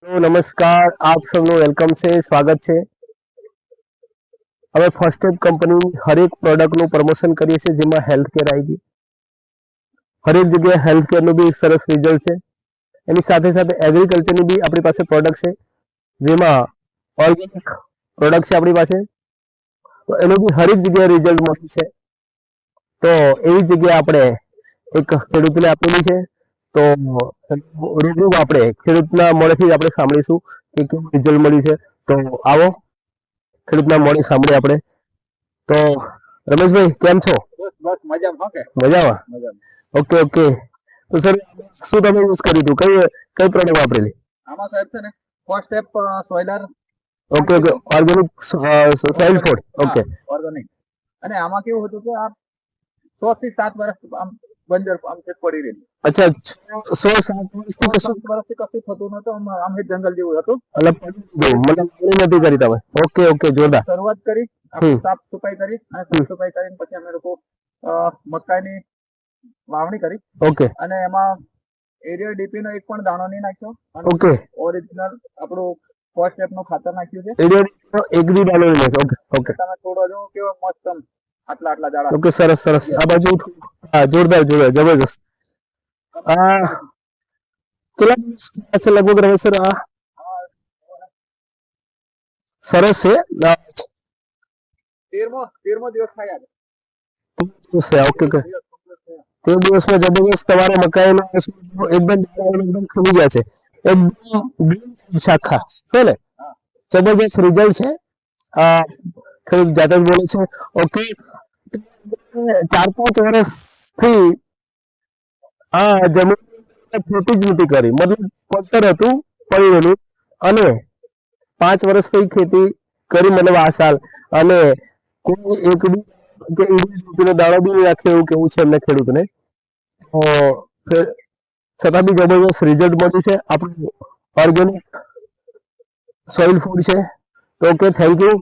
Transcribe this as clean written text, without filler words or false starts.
तो नमस्कार, आप सबનું વેલકમ છે, સ્વાગત છે। હવે ફર્સ્ટ સ્ટેપ કંપની હરેક પ્રોડક્ટનું પ્રમોશન કરીએ છીએ, જેમાં હેલ્થ કેર આવી ગઈ। હરેક જગ્યાએ હેલ્થ કેરનું બી એક સરસ રિઝલ્ટ છે। એની સાથે સાથે એગ્રીકલ્ચરની બી આપણી પાસે પ્રોડક્ટ છે, જેમાં ઓર્ગેનિક પ્રોડક્ટ છે આપણી પાસે, તો એનું બી હરેક જગ્યાએ રિઝલ્ટ મળ્યું છે। તો એવી જગ્યાએ આપણે એક ખેડૂતને આપેલી છે। તો રૂબરૂ આપણે ખેડૂતના મોડેથી આપણે સાંભળીશું કે કેવું રિઝલ્ટ મળ્યું છે। તો આવો ખેડૂતના મોડે સાંભળીએ આપણે। તો રમેશભાઈ કેમ છો? બસ બસ મજામાં કે મજામાં? મજામાં। Okay okay. તો સર શું તમે યુઝ કર્યું હતું? કઈ પ્રોડક્ટ વાપરેલી? આમાં સાહેબ છે ને ફર્સ્ટ સ્ટેપ સોઇલર okay okay, organic soil food, okay organic. અને આમાં કેવું હતું કે આ 6 થી 7 વર્ષ આમ બંજર આમ છે પડી રહેલી। અચ્છા, 6-7 વર્ષથી કશું થતું નતું, આમ એ જંગલ જેવું હતું, મતલબ નથી કરી તમે? ઓકે ઓકે, જોરદાર। શરૂઆત કરી, સાફ સફાઈ કરી, અને સાફ સફાઈ કરીને પછી અમે લોકો મકાઈની વાવણી કરી। ઓકે, અને એમાં એરિયલ ડીપી નો એક પણ દાણો નહીં નાખ્યો, ઓકે, ઓરિજિનલ આપણું ફર્સ્ટ સ્ટેપ નું ખાતર નાખ્યું છે। એક બી દાણો નહીં નાખ્યો? ઓકે ઓકે, તમે થોડો જો કેવો મસ્ત આટલા આટલા દાડા। ઓકે, સરસ સરસ। આ બાજુ જોરદાર જોરદાર, જબરજસ્ત। કેટલા દિવસ થશે લગભગ રહે સર? આ સરસ છે। 13મો દિવસ થાય આજે। ઓકે ઓકે, 13 દિવસમાં જબરજસ્ત તમારા મકાઈનો એકદમ ખુલી ગયા છે, એકદમ ગ્રીન શાખા છે ને, જબરજસ્ત રિઝલ્ટ છે। ખેડૂત જાતે જ બોલે છે। ઓકે, 4-5 વર્ષથી આ જમીન ખેતી જ નથી કરી, મતલબ પથ્થર હતું પડી રહેલું, અને 5 વર્ષથી ખેતી કરી, મતલબ આ સાલ, અને કોઈ એક બી કે ઈડીનો દાણો બી નાખ્યો એવું કેવું છે એમને ખેડૂતને। તો છતાં બી જબરજસ્ત રિઝલ્ટ મળ્યું છે। આપણું ઓર્ગેનિક સોઇલ ફૂડ છે। તો ઓકે, થેન્ક યુ।